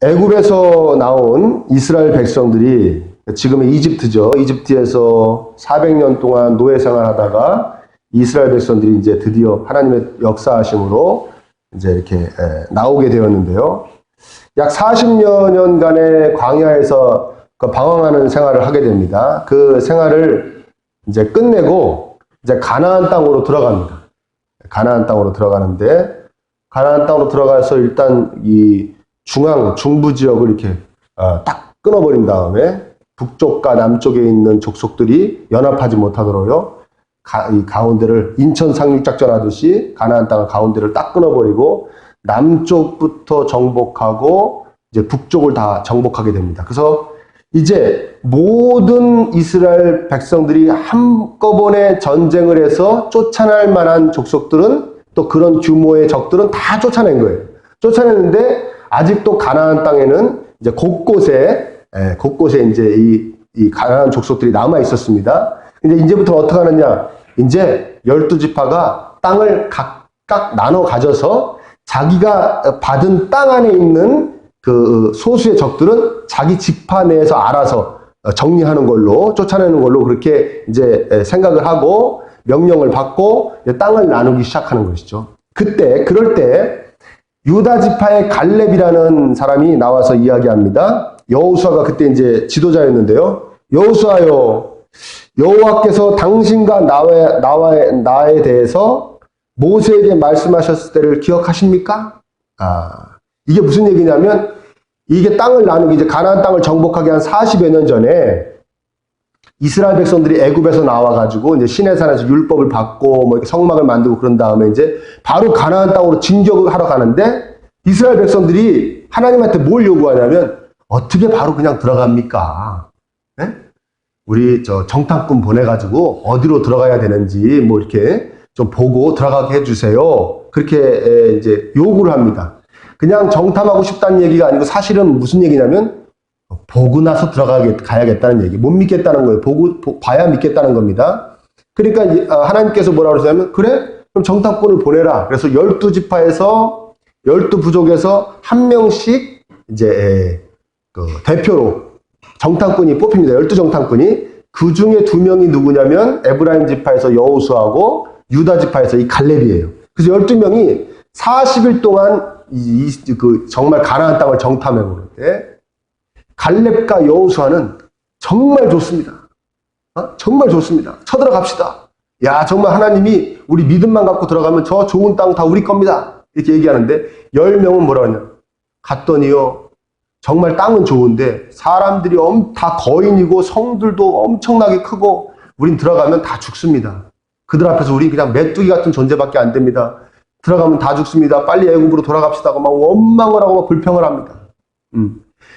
애굽에서 나온 이스라엘 백성들이 지금의 이집트죠. 이집트에서 400년 동안 노예 생활하다가 이스라엘 백성들이 이제 드디어 하나님의 역사하심으로 이제 이렇게 나오게 되었는데요. 약 40여 년간의 광야에서 방황하는 생활을 하게 됩니다. 그 생활을 이제 끝내고 이제 가나안 땅으로 들어갑니다. 가나안 땅으로 들어가는데 가나안 땅으로 들어가서 일단 이 중부 지역을 이렇게 딱 끊어버린 다음에 북쪽과 남쪽에 있는 족속들이 연합하지 못하도록요. 이 가운데를 인천 상륙작전 하듯이 가나안 땅을 가운데를 딱 끊어버리고 남쪽부터 정복하고 이제 북쪽을 다 정복하게 됩니다. 그래서 이제 모든 이스라엘 백성들이 한꺼번에 전쟁을 해서 쫓아낼 만한 족속들은 또 그런 규모의 적들은 다 쫓아낸 거예요. 쫓아냈는데 아직도 가나안 땅에는 이제 곳곳에 이제 이 가나안 족속들이 남아 있었습니다. 근데 이제부터 어떻게 하느냐? 이제 12지파가 땅을 각각 나눠 가져서 자기가 받은 땅 안에 있는 그 소수의 적들은 자기 지파 내에서 알아서 정리하는 걸로, 쫓아내는 걸로 그렇게 이제 생각을 하고 명령을 받고 땅을 나누기 시작하는 것이죠. 그럴 때 유다 지파의 갈렙이라는 사람이 나와서 이야기합니다. 여호수아가 그때 이제 지도자였는데요. 여호수아요, 여호와께서 당신과 나에 대해서 모세에게 말씀하셨을 때를 기억하십니까? 이게 무슨 얘기냐면, 이게 땅을 나누기, 이제 가나안 땅을 정복하기 한 40여 년 전에 이스라엘 백성들이 애굽에서 나와가지고 이제 시내산에서 율법을 받고 뭐 이렇게 성막을 만들고 그런 다음에 이제 바로 가나안 땅으로 진격을 하러 가는데 이스라엘 백성들이 하나님한테 뭘 요구하냐면 어떻게 바로 그냥 들어갑니까? 네? 우리 정탐꾼 보내가지고 어디로 들어가야 되는지 뭐 이렇게 좀 보고 들어가게 해주세요. 그렇게 이제 요구를 합니다. 그냥 정탐하고 싶다는 얘기가 아니고 사실은 무슨 얘기냐면 보고 나서 가야겠다는 얘기. 못 믿겠다는 거예요. 봐야 믿겠다는 겁니다. 그러니까 하나님께서 뭐라고 그러냐면 그래? 그럼 정탐꾼을 보내라. 그래서 12지파에서 12부족에서 한 명씩 이제 그 대표로 정탐꾼이 뽑힙니다. 12정탐꾼이. 그 중에 2명이 누구냐면 에브라임 지파에서 여호수아하고 유다 지파에서 이 갈렙이에요. 그래서 12명이 40일 동안 정말 가나안 땅을 정탐해 보는데 갈렙과 여호수아는 정말 좋습니다. 정말 좋습니다. 쳐들어갑시다. 야, 정말 하나님이 우리 믿음만 갖고 들어가면 저 좋은 땅 다 우리 겁니다. 이렇게 얘기하는데 10명은 뭐라 하냐? 갔더니요, 정말 땅은 좋은데 사람들이 다 거인이고 성들도 엄청나게 크고 우린 들어가면 다 죽습니다. 그들 앞에서 우린 그냥 메뚜기 같은 존재밖에 안 됩니다. 들어가면 다 죽습니다. 빨리 애굽으로 돌아갑시다 하고 막 원망을 하고 막 불평을 합니다.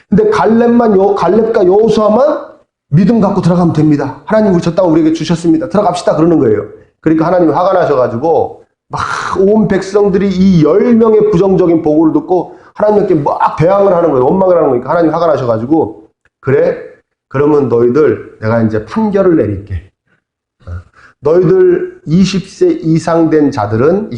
근데 갈렙과 여호수아만 믿음 갖고 들어가면 됩니다. 하나님 우리 저 땅을 우리에게 주셨습니다. 들어갑시다 그러는 거예요. 그러니까 하나님이 화가 나셔가지고 막 온 백성들이 이 10명의 부정적인 보고를 듣고 하나님께 막 배앙을 하는 거예요. 원망을 하는 거니까 하나님이 화가 나셔가지고 그래? 그러면 너희들 내가 이제 판결을 내릴게. 너희들 20세 이상 된 자들은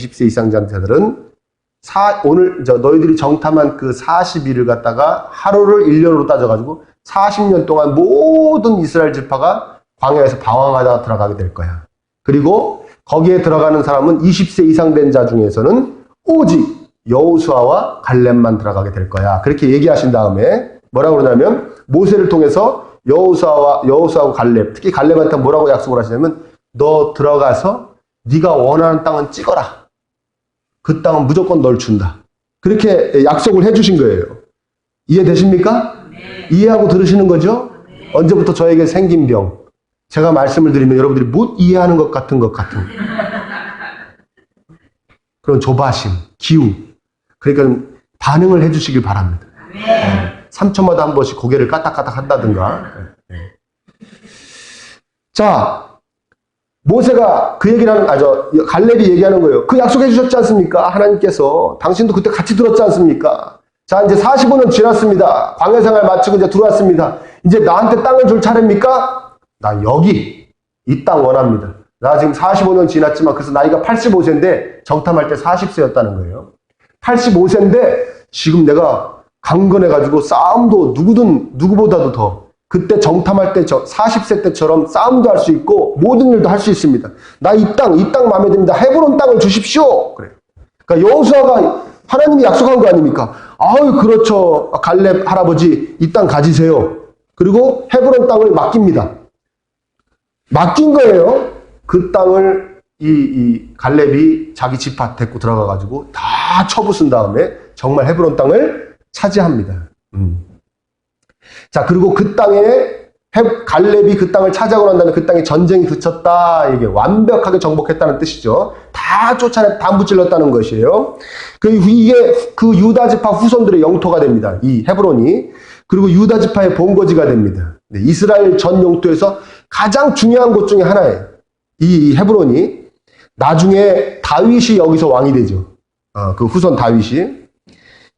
오늘 너희들이 정탐한 그 40일을 갖다가 하루를 1년으로 따져가지고 40년 동안 모든 이스라엘 지파가 광야에서 방황하다가 들어가게 될 거야. 그리고 거기에 들어가는 사람은 20세 이상 된 자 중에서는 오직 여호수아와 갈렙만 들어가게 될 거야. 그렇게 얘기하신 다음에 뭐라고 그러냐면 모세를 통해서 여호수아와 갈렙, 특히 갈렙한테 뭐라고 약속을 하시냐면 너 들어가서 네가 원하는 땅은 찍어라. 그 땅은 무조건 널 준다. 그렇게 약속을 해주신 거예요. 이해되십니까? 네. 이해하고 들으시는 거죠? 네. 언제부터 저에게 생긴 병. 제가 말씀을 드리면 여러분들이 못 이해하는 것 같은 그런 조바심, 기우. 그러니까 반응을 해주시길 바랍니다. 네. 3초마다 한 번씩 고개를 까딱까딱 한다든가. 네. 자, 모세가 그 얘기를 갈렙이 얘기하는 거예요. 그 약속해 주셨지 않습니까? 하나님께서. 당신도 그때 같이 들었지 않습니까? 자, 이제 45년 지났습니다. 광야 생활 마치고 이제 들어왔습니다. 이제 나한테 땅을 줄 차례입니까? 나 여기 이 땅 원합니다. 나 지금 45년 지났지만 그래서 나이가 85세인데 정탐할 때 40세였다는 거예요. 85세인데 지금 내가 강건해가지고 싸움도 누구보다도 더 그때 정탐할 때 40세 때처럼 싸움도 할 수 있고 모든 일도 할 수 있습니다. 나 이 땅 마음에 듭니다. 헤브론 땅을 주십시오. 그래. 그러니까 여호수아가 하나님이 약속한 거 아닙니까? 아유 그렇죠. 갈렙 할아버지 이 땅 가지세요. 그리고 헤브론 땅을 맡깁니다. 맡긴 거예요. 그 땅을 이 갈렙이 자기 집밭 데리고 들어가가지고 다 쳐부순 다음에 정말 헤브론 땅을 차지합니다. 자, 그리고 그 땅에 갈렙이 그 땅을 차지하고 난 다음에 그 땅에 전쟁이 그쳤다. 이게 완벽하게 정복했다는 뜻이죠. 다 쫓아내, 다 무찔렀다는 것이에요. 이게 그 유다 지파 후손들의 영토가 됩니다. 이 헤브론이. 그리고 유다 지파의 본거지가 됩니다. 네, 이스라엘 전 영토에서 가장 중요한 곳 중에 하나예요. 이 헤브론이. 나중에 다윗이 여기서 왕이 되죠. 그 후손 다윗이.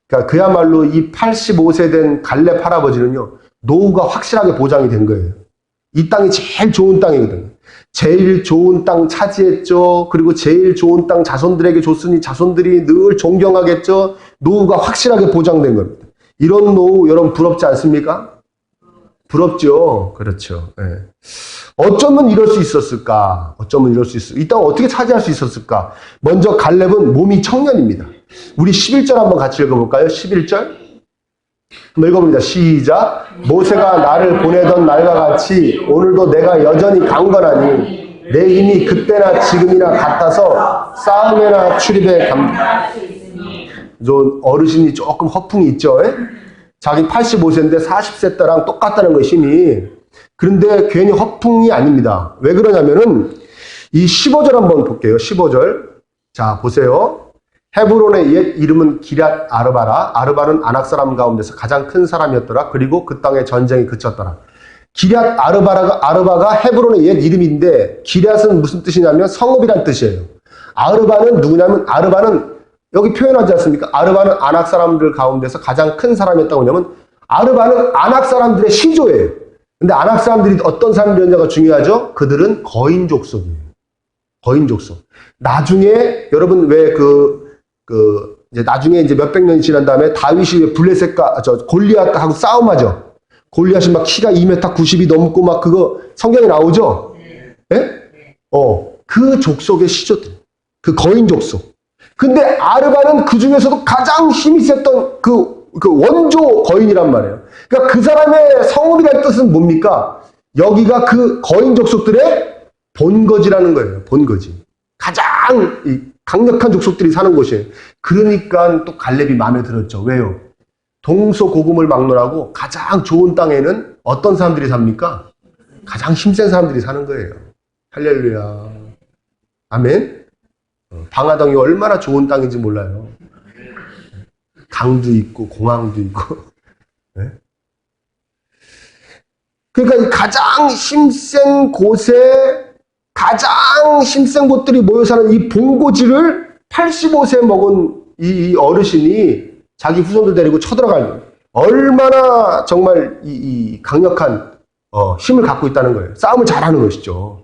그러니까 그야말로 이 85세 된 갈렙 할아버지는요, 노후가 확실하게 보장이 된 거예요. 이 땅이 제일 좋은 땅이거든요. 제일 좋은 땅 차지했죠. 그리고 제일 좋은 땅 자손들에게 줬으니 자손들이 늘 존경하겠죠. 노후가 확실하게 보장된 겁니다. 이런 노후 여러분 부럽지 않습니까? 부럽죠. 그렇죠. 네. 어쩌면 이럴 수 있었을까? 어쩌면 이럴 수 있었을까? 이 땅을 어떻게 차지할 수 있었을까? 먼저 갈렙은 몸이 청년입니다. 우리 11절 한번 같이 읽어볼까요? 11절. 한번 읽어봅니다. 시작. 모세가 나를 보내던 날과 같이 오늘도 내가 여전히 강건하니 내 힘이 그때나 지금이나 같아서 싸움에나 출입에 어르신이 조금 허풍이 있죠. 자기 85세인데 40세 때랑 똑같다는 거 힘이. 그런데 괜히 허풍이 아닙니다. 왜 그러냐면은 이 15절 한번 볼게요. 15절. 자, 보세요. 헤브론의 옛 이름은 기럇 아르바라. 아르바는 아낙 사람 가운데서 가장 큰 사람이었더라. 그리고 그 땅에 전쟁이 그쳤더라. 기럇 아르바가 헤브론의 옛 이름인데 기럇은 무슨 뜻이냐면 성읍이란 뜻이에요. 아르바는 누구냐면 아르바는 여기 표현하지 않습니까? 아르바는 아낙 사람들 가운데서 가장 큰 사람이었다고 하냐면 아르바는 아낙 사람들의 시조예요. 근데 아낙 사람들이 어떤 사람들이었냐가 중요하죠? 그들은 거인 족속이에요. 거인 족속. 나중에 여러분 왜 이제 나중에 이제 몇백 년이 지난 다음에 다윗이 블레셋과 골리앗하고 싸움하죠. 골리앗이 막 키가 2m 90이 넘고 막 그거 성경에 나오죠. 예? 그 족속의 시조들. 그 거인 족속. 근데 아르바는 그 중에서도 가장 힘이 셌던 그 원조 거인이란 말이에요. 그러니까 그 사람의 성읍이라는 뜻은 뭡니까? 여기가 그 거인 족속들의 본거지라는 거예요. 본거지. 가장 강력한 족속들이 사는 곳이에요. 그러니까 또 갈렙이 마음에 들었죠. 왜요? 동서고금을 막론하고 가장 좋은 땅에는 어떤 사람들이 삽니까? 가장 힘센 사람들이 사는 거예요. 할렐루야. 아멘. 방아동이 얼마나 좋은 땅인지 몰라요. 강도 있고 공항도 있고. 네? 그러니까 가장 힘센 곳에 가장 힘센 곳들이 모여 사는 이 본고지를 85세 먹은 이 어르신이 자기 후손들 데리고 쳐들어갈 거예요. 얼마나 정말 이 강력한 힘을 갖고 있다는 거예요. 싸움을 잘하는 것이죠.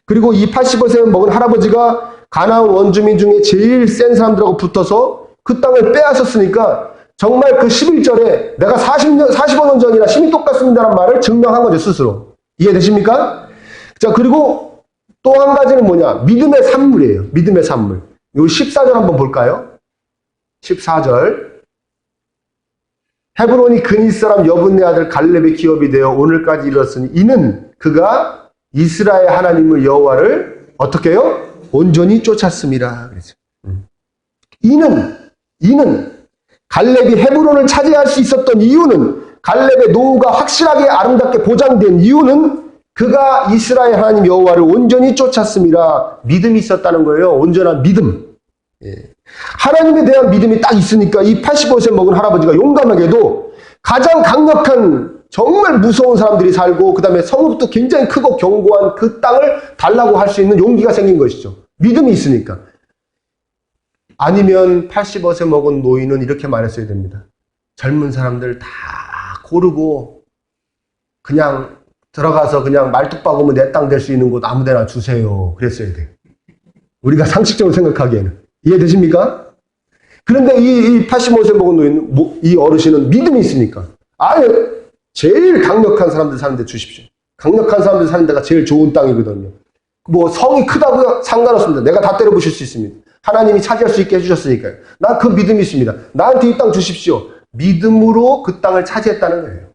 그리고 이 85세 먹은 할아버지가 가나안 원주민 중에 제일 센 사람들하고 붙어서 그 땅을 빼앗았으니까 정말 그 11절에 내가 45년 전이나 힘이 똑같습니다라는 말을 증명한 거죠, 스스로. 이해되십니까? 자, 그리고 또 한 가지는 뭐냐? 믿음의 산물이에요. 믿음의 산물. 요 14절 한번 볼까요? 14절. 헤브론이 그니 사람 여분네 아들 갈렙의 기업이 되어 오늘까지 이르렀으니 이는 그가 이스라엘 하나님의 여호와를 어떻게 해요? 온전히 쫓았습니다. 그랬죠. 이는 갈렙이 헤브론을 차지할 수 있었던 이유는 갈렙의 노후가 확실하게 아름답게 보장된 이유는 그가 이스라엘 하나님 여호와를 온전히 쫓았습니다. 믿음이 있었다는 거예요. 온전한 믿음. 예. 하나님에 대한 믿음이 딱 있으니까 이 85세 먹은 할아버지가 용감하게도 가장 강력한 정말 무서운 사람들이 살고 그 다음에 성읍도 굉장히 크고 견고한 그 땅을 달라고 할 수 있는 용기가 생긴 것이죠. 믿음이 있으니까. 아니면 85세 먹은 노인은 이렇게 말했어야 됩니다. 젊은 사람들 다 고르고 그냥 들어가서 그냥 말뚝 박으면 내 땅 될 수 있는 곳 아무데나 주세요. 그랬어야 돼요. 우리가 상식적으로 생각하기에는. 이해되십니까? 그런데 이 85세 먹은 노인, 이 어르신은 믿음이 있으니까. 아니, 제일 강력한 사람들 사는 데 주십시오. 강력한 사람들 사는 데가 제일 좋은 땅이거든요. 뭐 성이 크다고요? 상관없습니다. 내가 다 때려부실 수 있습니다. 하나님이 차지할 수 있게 해주셨으니까요. 난 그 믿음이 있습니다. 나한테 이 땅 주십시오. 믿음으로 그 땅을 차지했다는 거예요.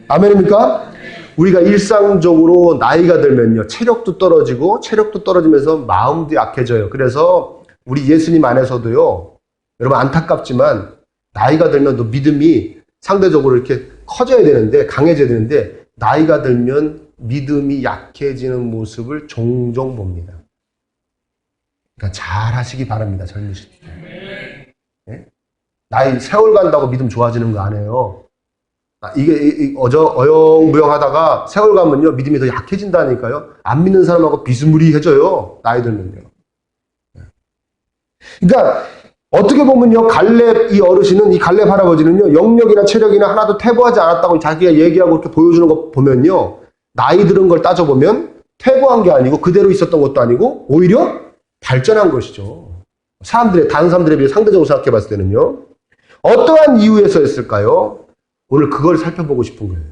아멘입니까? 우리가 일상적으로 나이가 들면요, 체력도 떨어지면서 마음도 약해져요. 그래서 우리 예수님 안에서도요, 여러분 안타깝지만 나이가 들면 또 믿음이 상대적으로 이렇게 커져야 되는데, 강해져야 되는데, 나이가 들면 믿음이 약해지는 모습을 종종 봅니다. 그러니까 잘 하시기 바랍니다, 젊으실 때. 네? 나이 세월 간다고 믿음 좋아지는 거 아니에요. 이게 어영부영하다가 세월 가면요, 믿음이 더 약해진다니까요. 안 믿는 사람하고 비스무리해져요, 나이 들면요. 그러니까 어떻게 보면요, 갈렙 이 어르신은, 이 갈렙 할아버지는요, 영력이나 체력이나 하나도 퇴보하지 않았다고 자기가 얘기하고 이렇게 보여주는 거 보면요, 나이 들은 걸 따져보면 퇴보한 게 아니고 그대로 있었던 것도 아니고 오히려 발전한 것이죠. 다른 사람들에 비해 상대적으로 생각해 봤을 때는요. 어떠한 이유에서였을까요? 오늘 그걸 살펴보고 싶은 거예요.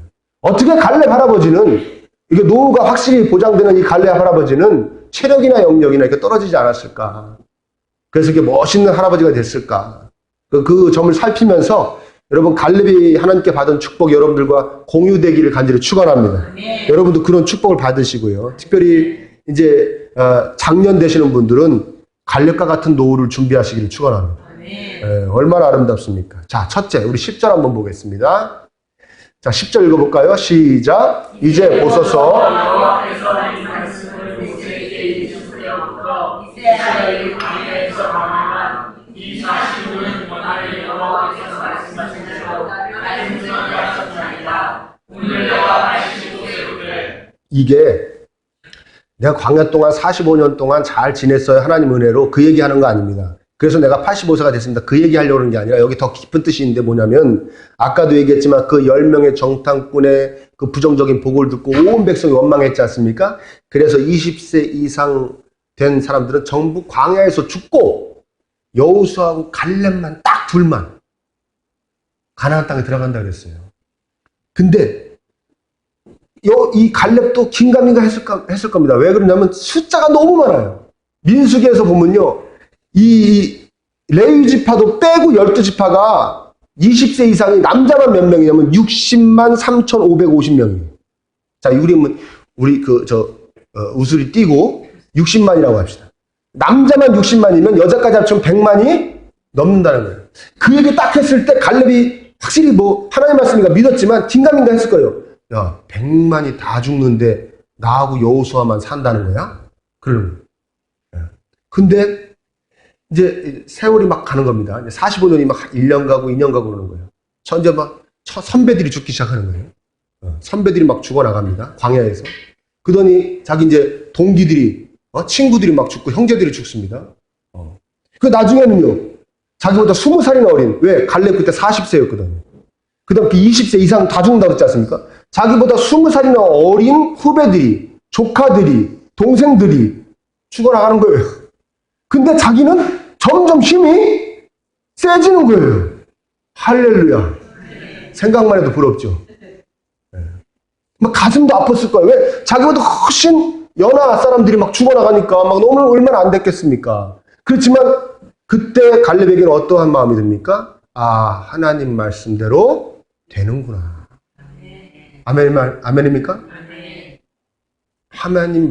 어떻게 갈렙 할아버지는, 이게 노후가 확실히 보장되는 이 갈렙 할아버지는 체력이나 영력이나 이렇게 떨어지지 않았을까? 그래서 이렇게 멋있는 할아버지가 됐을까? 그 점을 살피면서 여러분, 갈렙이 하나님께 받은 축복 여러분들과 공유되기를 간절히 축원합니다. 여러분도 그런 축복을 받으시고요. 특별히 이제 장년 되시는 분들은 갈렙과 같은 노후를 준비하시기를 축원합니다. 얼마나 아름답습니까? 자, 첫째, 우리 10절 한번 보겠습니다. 자, 10절 읽어볼까요? 시작. 이제 보소서. 이게 내가 광야 동안 45년 동안 잘 지냈어요. 하나님 은혜로. 그 얘기하는 거 아닙니다. 그래서 내가 85세가 됐습니다. 그 얘기 하려고 하는 게 아니라 여기 더 깊은 뜻이 있는데 뭐냐면, 아까도 얘기했지만 그 10명의 정탐꾼의 그 부정적인 보고를 듣고 온 백성이 원망했지 않습니까? 그래서 20세 이상 된 사람들은 전부 광야에서 죽고 여호수아하고 갈렙만 딱 둘만 가나안 땅에 들어간다 그랬어요. 근데 이 갈렙도 긴가민가 했을 겁니다. 왜 그러냐면 숫자가 너무 많아요. 민수기에서 보면요, 이 레위 지파도 빼고 12지파가 20세 이상이 남자만 몇 명이냐면 60만 3,550명이에요. 자, 우리 우수리 띄고 60만이라고 합시다. 남자만 60만이면 여자까지 합치면 100만이 넘는다는 거예요. 그 얘기 딱 했을 때 갈렙이 확실히 뭐 하나님 말씀이니까 믿었지만 긴가민가 했을 거예요. 야, 100만이 다 죽는데 나하고 여호수아만 산다는 거야? 그러는 거예요. 근데 이제 세월이 막 가는 겁니다. 45년이 막 1년 가고 2년 가고 그러는 거예요. 이제 막 선배들이 죽기 시작하는 거예요. 선배들이 막 죽어나갑니다. 광야에서. 그러더니 자기 이제 동기들이, 친구들이 막 죽고 형제들이 죽습니다. 그 나중에는요, 자기보다 20살이나 어린, 왜? 갈렙 그때 40세였거든요. 그 다음 20세 이상 다 죽는다고 했지 않습니까? 자기보다 20살이나 어린 후배들이, 조카들이, 동생들이 죽어나가는 거예요. 근데 자기는 점점 힘이 세지는 거예요. 할렐루야. 생각만 해도 부럽죠. 막 가슴도 아팠을 거예요. 왜? 자기보다 훨씬 연하 사람들이 막 죽어나가니까 막 너무 얼마나 안 됐겠습니까? 그렇지만 그때 갈렙에게는 어떠한 마음이 듭니까? 아, 하나님 말씀대로 되는구나. 아멘입니까? 하나님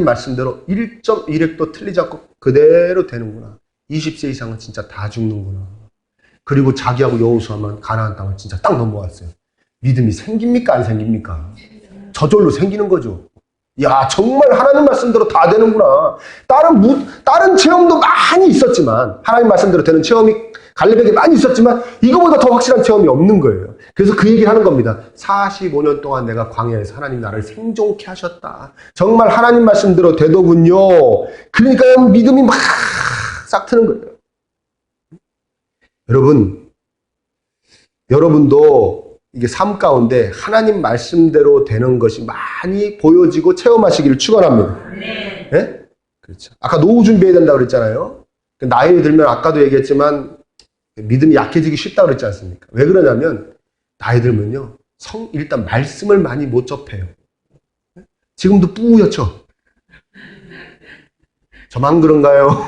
말씀대로 1.1획도 틀리지 않고 그대로 되는구나. 20세 이상은 진짜 다 죽는구나. 그리고 자기하고 여호수아만 가나안 땅을 진짜 딱 넘어왔어요. 믿음이 생깁니까? 안 생깁니까? 저절로 생기는 거죠. 야, 정말 하나님 말씀대로 다 되는구나. 다른 체험도 많이 있었지만, 하나님 말씀대로 되는 체험이 갈렙에게 많이 있었지만, 이거보다 더 확실한 체험이 없는 거예요. 그래서 그 얘기를 하는 겁니다. 45년 동안 내가 광야에서 하나님 나를 생존케 하셨다. 정말 하나님 말씀대로 되더군요. 그러니까 믿음이 막 싹 트는 거예요. 여러분도 이게 삶 가운데 하나님 말씀대로 되는 것이 많이 보여지고 체험하시기를 축원합니다. 네? 그렇죠. 아까 노후 준비해야 된다고 그랬잖아요. 나이 들면 아까도 얘기했지만 믿음이 약해지기 쉽다 그랬지 않습니까? 왜 그러냐면 나이 들면요. 일단 말씀을 많이 못 접해요. 지금도 뿌옇죠? 저만 그런가요?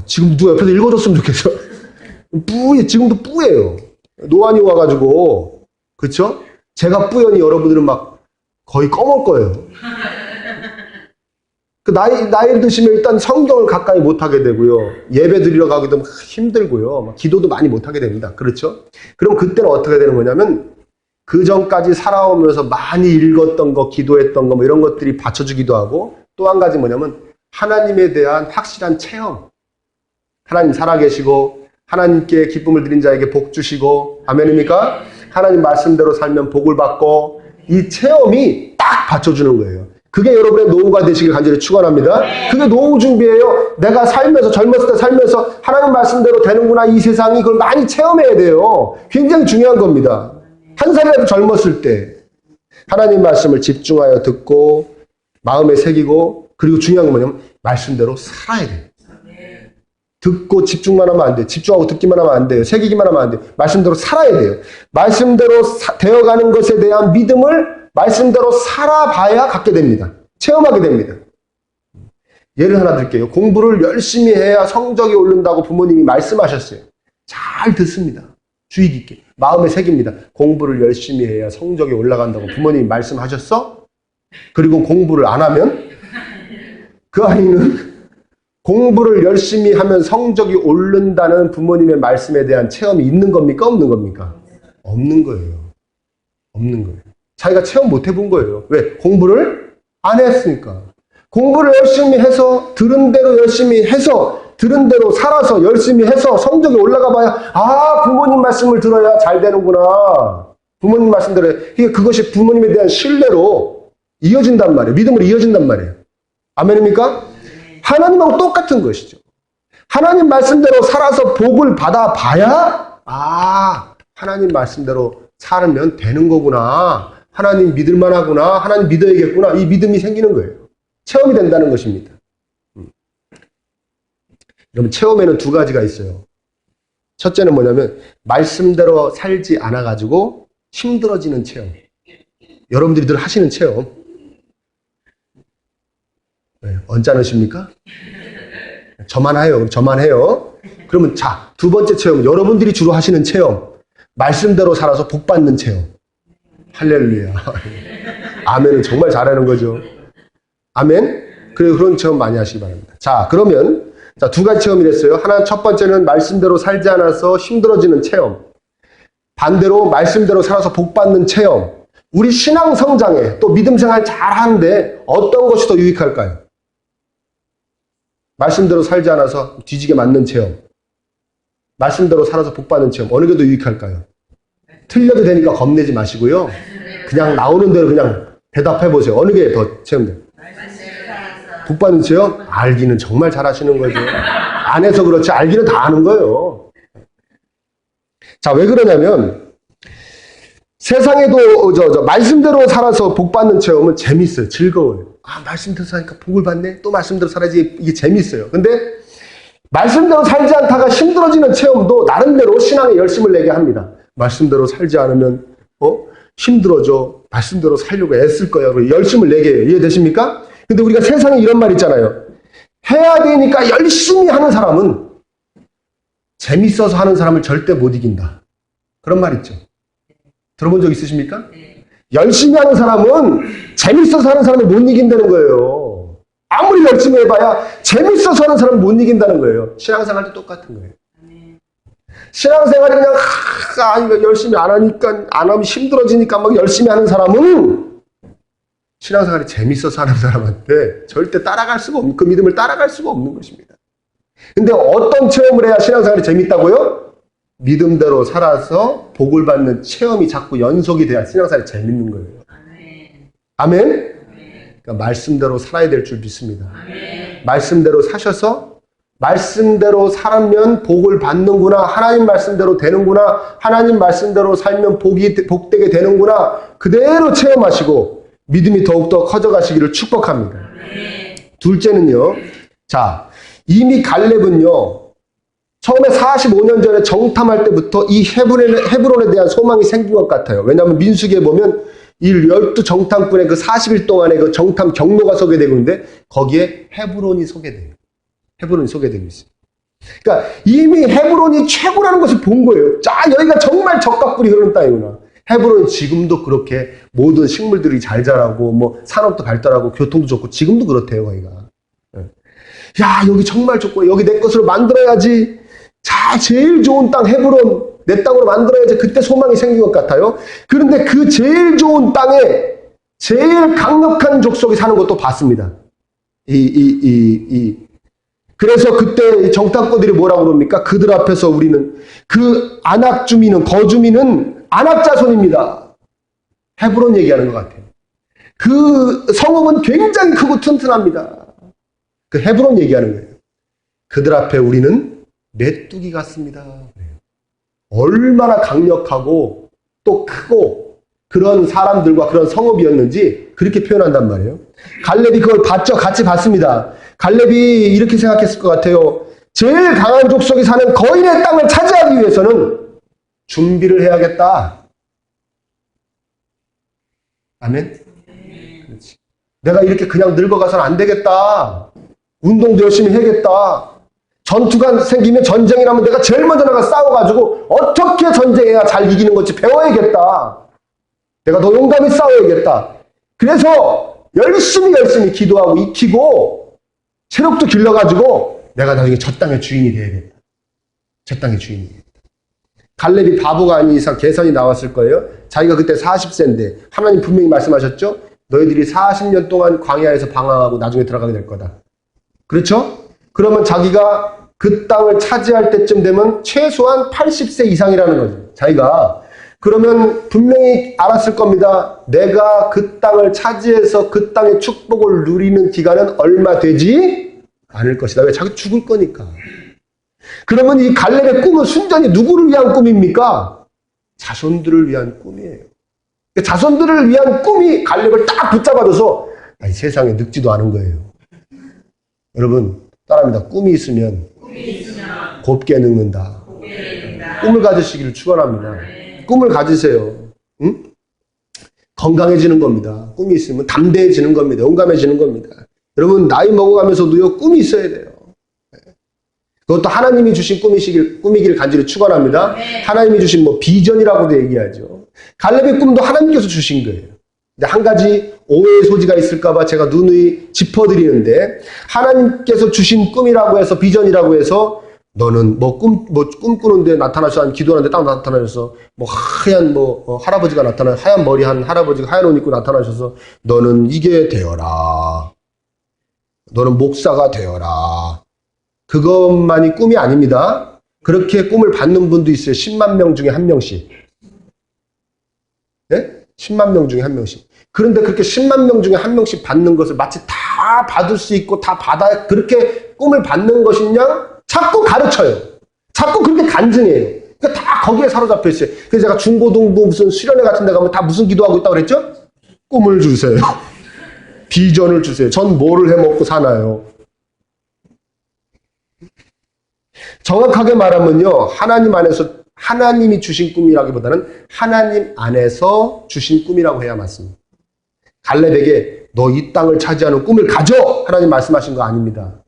지금 누가 옆에서 읽어줬으면 좋겠어. 지금도 뿌예요. 노안이 와가지고, 그쵸? 제가 뿌연이 여러분들은 막 거의 검을 거예요. 나이 드시면 일단 성경을 가까이 못하게 되고요. 예배 드리러 가기도 막 힘들고요. 막 기도도 많이 못하게 됩니다. 그렇죠? 그럼 그때는 어떻게 되는 거냐면, 그 전까지 살아오면서 많이 읽었던 거, 기도했던 거, 뭐 이런 것들이 받쳐주기도 하고, 또 한 가지 뭐냐면, 하나님에 대한 확실한 체험. 하나님 살아계시고, 하나님께 기쁨을 드린 자에게 복 주시고, 아멘입니까? 하나님 말씀대로 살면 복을 받고, 이 체험이 딱 받쳐주는 거예요. 그게 여러분의 노후가 되시길 간절히 축원합니다. 그게 노후 준비예요. 내가 살면서, 젊었을 때 살면서 하나님 말씀대로 되는구나, 이 세상이. 그걸 많이 체험해야 돼요. 굉장히 중요한 겁니다. 한 살이라도 젊었을 때 하나님 말씀을 집중하여 듣고 마음에 새기고, 그리고 중요한 건 뭐냐면 말씀대로 살아야 돼요. 듣고 집중만 하면 안 돼요. 집중하고 듣기만 하면 안 돼요. 새기기만 하면 안 돼요. 말씀대로 살아야 돼요. 말씀대로 되어가는 것에 대한 믿음을 말씀대로 살아봐야 갖게 됩니다. 체험하게 됩니다. 예를 하나 드릴게요. 공부를 열심히 해야 성적이 오른다고 부모님이 말씀하셨어요. 잘 듣습니다. 주의 깊게. 마음에 새깁니다. 공부를 열심히 해야 성적이 올라간다고 부모님이 말씀하셨어? 그리고 공부를 안 하면 그 아이는 공부를 열심히 하면 성적이 오른다는 부모님의 말씀에 대한 체험이 있는 겁니까? 없는 겁니까? 없는 거예요. 없는 거예요. 자기가 체험 못 해본 거예요. 왜? 공부를 안 했으니까. 공부를 열심히 해서, 들은 대로 열심히 해서, 들은 대로 살아서 열심히 해서 성적이 올라가 봐야, 부모님 말씀을 들어야 잘 되는구나. 부모님 말씀대로 해. 그것이 부모님에 대한 신뢰로 이어진단 말이에요. 믿음으로 이어진단 말이에요. 아멘입니까? 하나님하고 똑같은 것이죠. 하나님 말씀대로 살아서 복을 받아봐야, 하나님 말씀대로 살면 되는 거구나. 하나님 믿을만 하구나. 하나님 믿어야겠구나. 이 믿음이 생기는 거예요. 체험이 된다는 것입니다. 여러분, 체험에는 두 가지가 있어요. 첫째는 뭐냐면 말씀대로 살지 않아가지고 힘들어지는 체험. 여러분들이 늘 하시는 체험. 네, 언짢으십니까? 저만 해요. 저만 해요. 그러면 자, 두 번째 체험. 여러분들이 주로 하시는 체험. 말씀대로 살아서 복 받는 체험. 할렐루야. 아멘은 정말 잘하는 거죠. 아멘. 그런 체험 많이 하시기 바랍니다. 자, 그러면 두 가지 체험이 됐어요. 하나, 첫 번째는 말씀대로 살지 않아서 힘들어지는 체험. 반대로 말씀대로 살아서 복 받는 체험. 우리 신앙 성장에 또 믿음 생활 잘 하는데 어떤 것이 더 유익할까요? 말씀대로 살지 않아서 뒤지게 맞는 체험. 말씀대로 살아서 복 받는 체험. 어느 게 더 유익할까요? 틀려도 되니까 겁내지 마시고요. 그냥 나오는 대로 그냥 대답해 보세요. 어느 게 더 체험돼요? 복 받는 체험? 알기는 정말 잘하시는 거죠. 안 해서 그렇지 알기는 다 아는 거예요. 자, 왜 그러냐면 세상에도 말씀대로 살아서 복 받는 체험은 재밌어요. 즐거워요. 말씀대로 사니까 복을 받네. 또 말씀대로 살아야지. 이게 재밌어요. 근데 말씀대로 살지 않다가 힘들어지는 체험도 나름대로 신앙에 열심을 내게 합니다. 말씀대로 살지 않으면 힘들어져. 말씀대로 살려고 애쓸 거야. 열심을 내게 해요. 이해되십니까? 근데 우리가 세상에 이런 말 있잖아요. 해야 되니까 열심히 하는 사람은 재밌어서 하는 사람을 절대 못 이긴다. 그런 말 있죠. 들어본 적 있으십니까? 열심히 하는 사람은 재밌어서 하는 사람을 못 이긴다는 거예요. 아무리 열심히 해봐야 재밌어서 하는 사람을 못 이긴다는 거예요. 신앙생활도 똑같은 거예요. 신앙생활이 그냥 열심히 안 하니까 안 하면 힘들어지니까 막 열심히 하는 사람은 신앙생활이 재밌어서 하는 사람한테 절대 따라갈 수가 없는, 그 믿음을 따라갈 수가 없는 것입니다. 근데 어떤 체험을 해야 신앙생활이 재밌다고요? 믿음대로 살아서 복을 받는 체험이 자꾸 연속이 돼야 신앙생활이 재밌는 거예요. 아멘? 그러니까 말씀대로 살아야 될 줄 믿습니다. 말씀대로 사셔서 말씀대로 살면 복을 받는구나. 하나님 말씀대로 되는구나. 하나님 말씀대로 살면 복되게 되는구나. 그대로 체험하시고 믿음이 더욱더 커져가시기를 축복합니다. 둘째는요. 자, 이미 갈렙은요. 처음에 45년 전에 정탐할 때부터 이 헤브론에 대한 소망이 생긴 것 같아요. 왜냐하면 민수기에 보면 이 12정탐꾼의 그 40일 동안의 그 정탐 경로가 소개되고 있는데 거기에 헤브론이 소개돼요. 헤브론이 소개되고 있어요. 그러니까 이미 헤브론이 최고라는 것을 본 거예요. 자, 여기가 정말 적각꿀이 흐르는 땅이구나. 헤브론이 지금도 그렇게 모든 식물들이 잘 자라고 뭐 산업도 발달하고 교통도 좋고 지금도 그렇대요, 거기가. 야, 여기 정말 좋고 여기 내 것으로 만들어야지. 자, 제일 좋은 땅 헤브론 내 땅으로 만들어야지. 그때 소망이 생긴 것 같아요. 그런데 그 제일 좋은 땅에 제일 강력한 족속이 사는 것도 봤습니다. 그래서 그때 정탐꾼들이 뭐라고 그럽니까? 그들 앞에서 우리는 그 아낙 주민은 거주민은 아낙 자손입니다. 헤브론 얘기하는 것 같아요. 그 성읍은 굉장히 크고 튼튼합니다. 그 헤브론 얘기하는 거예요. 그들 앞에 우리는 메뚜기 같습니다. 얼마나 강력하고 또 크고 그런 사람들과 그런 성읍이었는지 그렇게 표현한단 말이에요. 갈렙이 그걸 봤죠. 같이 봤습니다. 갈렙이 이렇게 생각했을 것 같아요. 제일 강한 족속이 사는 거인의 땅을 차지하기 위해서는 준비를 해야겠다. 아멘? 그렇지. 내가 이렇게 그냥 늙어가서는 안 되겠다. 운동도 열심히 해야겠다. 전투가 생기면 전쟁이라면 내가 제일 먼저 나가 싸워가지고 어떻게 전쟁해야 잘 이기는 건지 배워야겠다. 내가 더 용감히 싸워야겠다. 그래서 열심히 기도하고 익히고 체력도 길러가지고 내가 나중에 저 땅의 주인이 돼야겠다. 저 땅의 주인이 되겠다. 갈렙이 바보가 아닌 이상 계산이 나왔을 거예요. 자기가 그때 40세인데 하나님 분명히 말씀하셨죠? 너희들이 40년 동안 광야에서 방황하고 나중에 들어가게 될 거다. 그렇죠? 그러면 자기가 그 땅을 차지할 때쯤 되면 최소한 80세 이상이라는 거죠. 자기가. 그러면 분명히 알았을 겁니다. 내가 그 땅을 차지해서 그 땅의 축복을 누리는 기간은 얼마 되지 않을 것이다. 왜? 자기 죽을 거니까. 그러면 이 갈렙의 꿈은 순전히 누구를 위한 꿈입니까? 자손들을 위한 꿈이에요. 자손들을 위한 꿈이 갈렙을 딱 붙잡아줘서 아니, 세상에 늙지도 않은 거예요. 여러분 따라합니다. 꿈이 있으면 곱게 늙는다. 꿈을 가지시기를 축원합니다. 꿈을 가지세요. 응? 건강해지는 겁니다. 꿈이 있으면 담대해지는 겁니다. 용감해지는 겁니다. 여러분 나이 먹어가면서도요 꿈이 있어야 돼요. 그것도 하나님이 주신 꿈이길 간절히 축원합니다. 하나님이 주신 뭐 비전이라고도 얘기하죠. 갈렙의 꿈도 하나님께서 주신 거예요. 근데 한 가지 오해의 소지가 있을까봐 제가 누누이 짚어드리는데 하나님께서 주신 꿈이라고 해서 비전이라고 해서 너는 꿈꾸는데 나타나셔서 기도하는데 딱 나타나셔서 하얀 할아버지가 하얀 머리 한 할아버지가 하얀 옷 입고 나타나셔서 너는 이게 되어라. 너는 목사가 되어라. 그것만이 꿈이 아닙니다. 그렇게 꿈을 받는 분도 있어요. 10만 명 중에 한 명씩. 네? 10만 명 중에 한 명씩. 그런데 그렇게 10만 명 중에 한 명씩 받는 것을 마치 다 받을 수 있고 다 그렇게 꿈을 받는 것이냐? 자꾸 가르쳐요. 자꾸 그렇게 간증해요. 그러니까 다 거기에 사로잡혀 있어요. 그래서 제가 중고등부 무슨 수련회 같은 데 가면 다 무슨 기도하고 있다고 그랬죠? 꿈을 주세요. 비전을 주세요. 전 뭐를 해먹고 사나요? 정확하게 말하면요. 하나님 안에서 하나님이 주신 꿈이라기보다는 하나님 안에서 주신 꿈이라고 해야 맞습니다. 갈렙에게 너 이 땅을 차지하는 꿈을 가져! 하나님 말씀하신 거 아닙니다.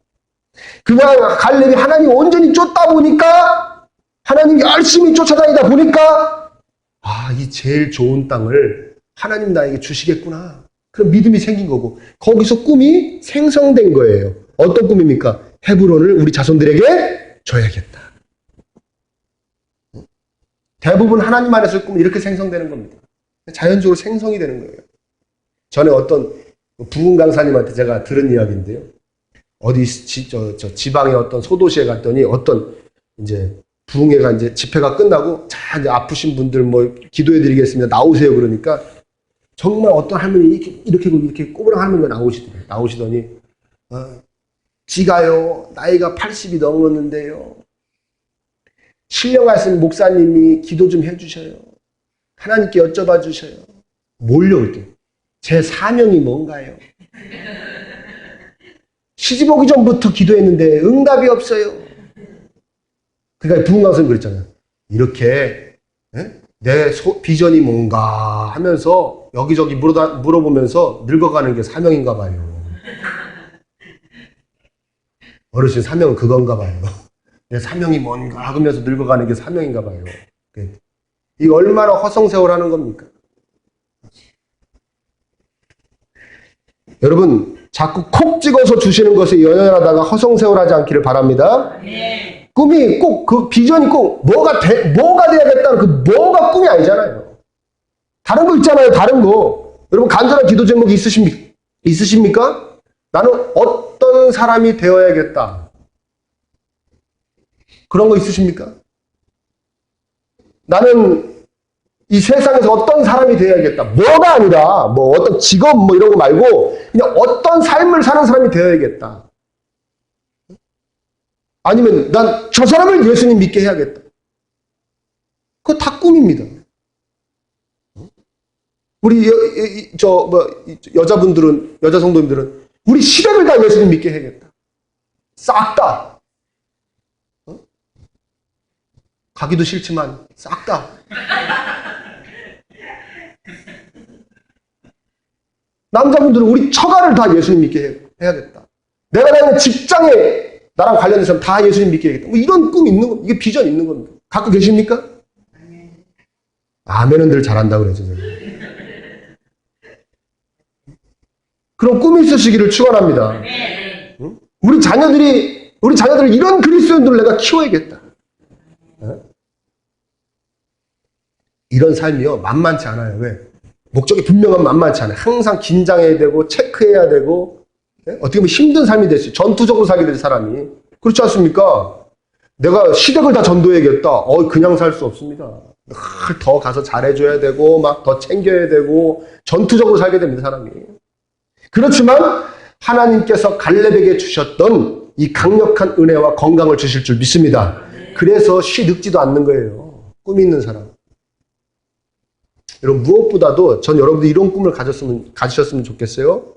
그냥 갈렙이 하나님 온전히 쫓다 보니까 하나님 열심히 쫓아다니다 보니까 이 제일 좋은 땅을 하나님 나에게 주시겠구나. 그런 믿음이 생긴 거고 거기서 꿈이 생성된 거예요. 어떤 꿈입니까? 헤브론을 우리 자손들에게 줘야겠다. 대부분 하나님 안에서 꿈은 이렇게 생성되는 겁니다. 자연적으로 생성이 되는 거예요. 전에 어떤 부흥 강사님한테 제가 들은 이야기인데요. 어디 지방의 어떤 소도시에 갔더니 어떤 이제 부흥회가 이제 집회가 끝나고 자 이제 아프신 분들 기도해드리겠습니다. 나오세요. 그러니까 정말 어떤 할머니 이렇게 꼬부랑 할머니가 나오시더니 지가요 나이가 80이 넘었는데요. 신령하신 목사님이 기도 좀 해주셔요. 하나님께 여쭤봐 주셔요. 뭘요? 그때 제 사명이 뭔가요? 시집 오기 전부터 기도했는데 응답이 없어요. 그러니까 부흥강 선생님 그랬잖아요. 이렇게 내 비전이 뭔가 하면서 여기저기 물어보면서 늙어가는 게 사명인가 봐요. 어르신 사명은 그건가 봐요. 내 사명이 뭔가 하면서 늙어가는 게 사명인가 봐요. 이거 얼마나 허송세월하는 겁니까? 여러분 자꾸 콕 찍어서 주시는 것에 연연하다가 허송세월하지 않기를 바랍니다. 네. 꿈이 꼭 그 비전이 꼭 뭐가 돼야겠다는 그 뭐가 꿈이 아니잖아요. 다른 거 있잖아요. 다른 거. 여러분 간절한 기도 제목이 있으십니까? 나는 어떤 사람이 되어야겠다. 그런 거 있으십니까? 나는 이 세상에서 어떤 사람이 되어야겠다. 뭐가 아니라 뭐 어떤 직업 뭐 이런 거 말고 그냥 어떤 삶을 사는 사람이 되어야겠다. 아니면 난 저 사람을 예수님 믿게 해야겠다. 그거 다 꿈입니다. 우리 여자분들은 여자 성도님들은 우리 시댁을 다 예수님 믿게 해야겠다. 싹 다. 가기도 싫지만 싹 다. 남자분들은 우리 처가를 다 예수님 믿게 해야겠다. 내가 다니는 직장에 나랑 관련된 사람 다 예수님 믿게 해야겠다. 뭐 이런 꿈 있는 겁니다. 이게 비전 있는 겁니다. 갖고 계십니까? 아멘은 늘 잘한다고 그러죠. 그런 꿈이 있으시기를 축원합니다. 응? 우리 자녀들을 이런 그리스도인들을 내가 키워야겠다. 이런 삶이요 만만치 않아요. 왜? 목적이 분명하면 만만치 않아요. 항상 긴장해야 되고 체크해야 되고 어떻게 보면 힘든 삶이 될 수 있어요. 전투적으로 살게 될 사람이. 그렇지 않습니까? 내가 시댁을 다 전도해야겠다. 그냥 살 수 없습니다. 늘 더 가서 잘해줘야 되고 막 더 챙겨야 되고 전투적으로 살게 됩니다. 사람이. 그렇지만 하나님께서 갈렙에게 주셨던 이 강력한 은혜와 건강을 주실 줄 믿습니다. 그래서 늙지도 않는 거예요. 꿈이 있는 사람. 여러분 무엇보다도 전 여러분들이 이런 꿈을 가지셨으면 좋겠어요.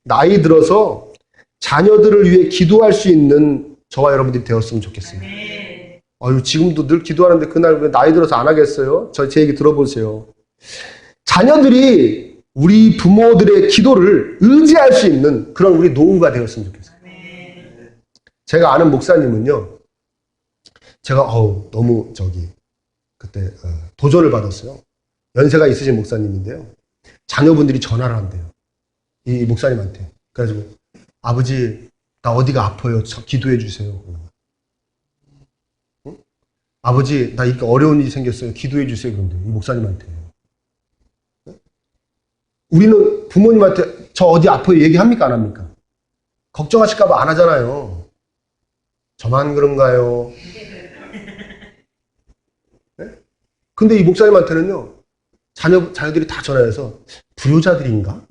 나이 들어서 자녀들을 위해 기도할 수 있는 저와 여러분들이 되었으면 좋겠습니다. 지금도 늘 기도하는데 그날 왜 나이 들어서 안 하겠어요? 제 얘기 들어보세요. 자녀들이 우리 부모들의 기도를 의지할 수 있는 그런 우리 노후가 되었으면 좋겠어요. 제가 아는 목사님은요. 제가 너무 그때 도전을 받았어요. 연세가 있으신 목사님인데요. 자녀분들이 전화를 한대요. 이 목사님한테. 그래가지고 아버지 나 어디가 아파요. 기도해 주세요. 응? 아버지 나 이렇게 어려운 일이 생겼어요. 기도해 주세요. 그런데 이 목사님한테. 응? 우리는 부모님한테 저 어디 아파요 얘기합니까 안 합니까? 걱정하실까 봐 안 하잖아요. 저만 그런가요? 네? 근데 이 목사님한테는요. 자녀들이 다 전화해서 불효자들인가?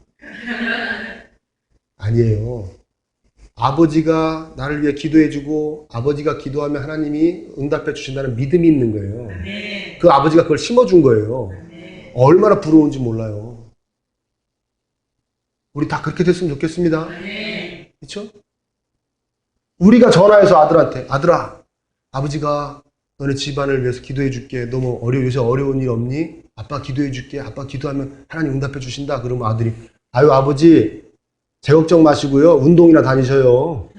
아니에요. 아버지가 나를 위해 기도해주고 아버지가 기도하면 하나님이 응답해 주신다는 믿음이 있는 거예요. 그 아버지가 그걸 심어준 거예요. 얼마나 부러운지 몰라요. 우리 다 그렇게 됐으면 좋겠습니다. 그렇죠? 우리가 전화해서 아들한테 아들아 아버지가 너네 집안을 위해서 기도해 줄게. 너무 요새 어려운 일 없니? 아빠 기도해 줄게. 아빠 기도하면 하나님 응답해 주신다. 그러면 아들이 아버지 제 걱정 마시고요. 운동이나 다니셔요.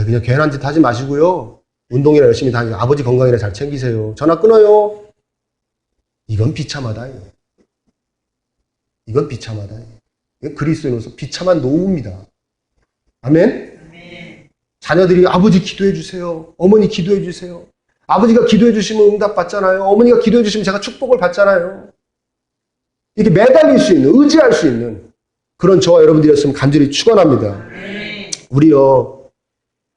그냥 괜한 짓 하지 마시고요. 운동이나 열심히 다니고 아버지 건강이나 잘 챙기세요. 전화 끊어요. 이건 비참하다. 이건 비참하다. 이건 그리스도인으로서 비참한 노후입니다. 아멘? 자녀들이 아버지 기도해 주세요. 어머니 기도해 주세요. 아버지가 기도해 주시면 응답 받잖아요. 어머니가 기도해 주시면 제가 축복을 받잖아요. 이렇게 매달릴 수 있는, 의지할 수 있는 그런 저와 여러분들이었으면 간절히 축원합니다. 우리요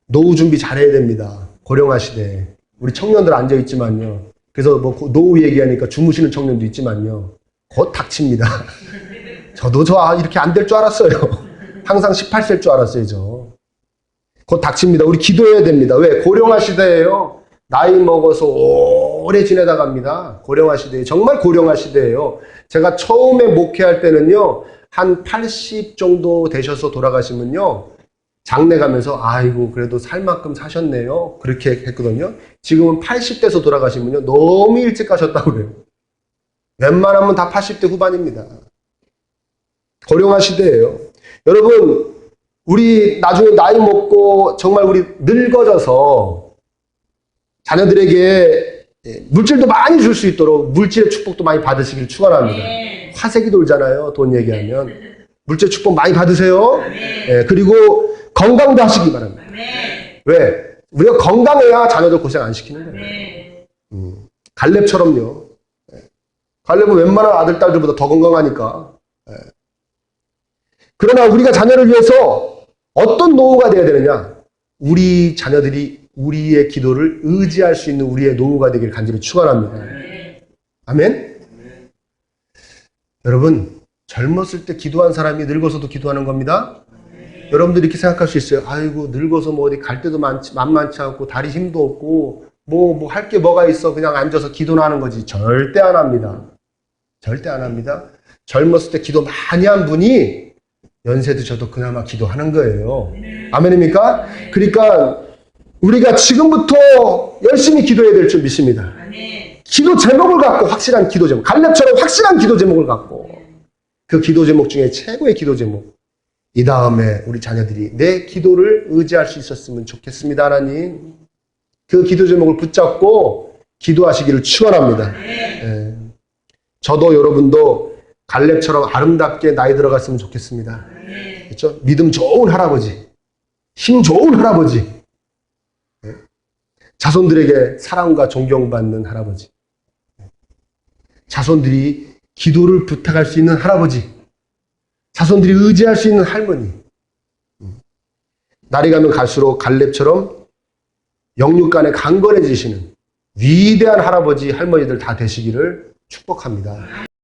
노후 준비 잘해야 됩니다. 고령화 시대. 우리 청년들 앉아 있지만요. 그래서 뭐 노후 얘기하니까 주무시는 청년도 있지만요. 곧 닥칩니다. 저도 이렇게 안 될 줄 알았어요. 항상 18세일 줄 알았어요. 곧 닥칩니다. 우리 기도해야 됩니다. 왜? 고령화 시대예요. 나이 먹어서 오래 지내다 갑니다. 고령화 시대에 정말 고령화 시대예요. 제가 처음에 목회할 때는요. 한 80 정도 되셔서 돌아가시면요. 장래 가면서 아이고 그래도 살 만큼 사셨네요. 그렇게 했거든요. 지금은 80대에서 돌아가신 분요 너무 일찍 가셨다고 그래요. 웬만하면 다 80대 후반입니다. 고령화 시대예요. 여러분 우리 나중에 나이 먹고 정말 우리 늙어져서 자녀들에게 물질도 많이 줄 수 있도록 물질의 축복도 많이 받으시길 축원합니다. 화색이 돌잖아요. 돈 얘기하면. 물질 축복 많이 받으세요. 그리고 건강도 하시기 바랍니다. 왜? 우리가 건강해야 자녀들 고생 안 시키는 거예요. 갈렙처럼요. 갈렙은 웬만한 아들, 딸들보다 더 건강하니까. 그러나 우리가 자녀를 위해서 어떤 노후가 되어야 되느냐? 우리 자녀들이 우리의 기도를 의지할 수 있는 우리의 노후가 되길 간절히 축원합니다. 아멘? 여러분, 젊었을 때 기도한 사람이 늙어서도 기도하는 겁니다. 여러분들 이렇게 생각할 수 있어요. 아이고 늙어서 뭐 어디 갈 데도 만만치 않고 다리 힘도 없고 뭐 할 게 뭐가 있어 그냥 앉아서 기도나 하는 거지. 절대 안 합니다. 절대 안 합니다. 젊었을 때 기도 많이 한 분이 연세 드셔도 그나마 기도하는 거예요. 아멘입니까? 그러니까 우리가 지금부터 열심히 기도해야 될 줄 믿습니다. 기도 제목을 갖고 확실한 기도 제목, 갈렙처럼 확실한 기도 제목을 갖고 그 기도 제목 중에 최고의 기도 제목, 이 다음에 우리 자녀들이 내 기도를 의지할 수 있었으면 좋겠습니다. 하나님, 그 기도 제목을 붙잡고 기도하시기를 축원합니다. 저도 여러분도 갈렙처럼 아름답게 나이 들어갔으면 좋겠습니다. 그렇죠? 믿음 좋은 할아버지, 힘 좋은 할아버지, 자손들에게 사랑과 존경받는 할아버지, 자손들이 기도를 부탁할 수 있는 할아버지, 자손들이 의지할 수 있는 할머니, 날이 가면 갈수록 갈렙처럼 영육간에 강건해지시는 위대한 할아버지, 할머니들 다 되시기를 축복합니다.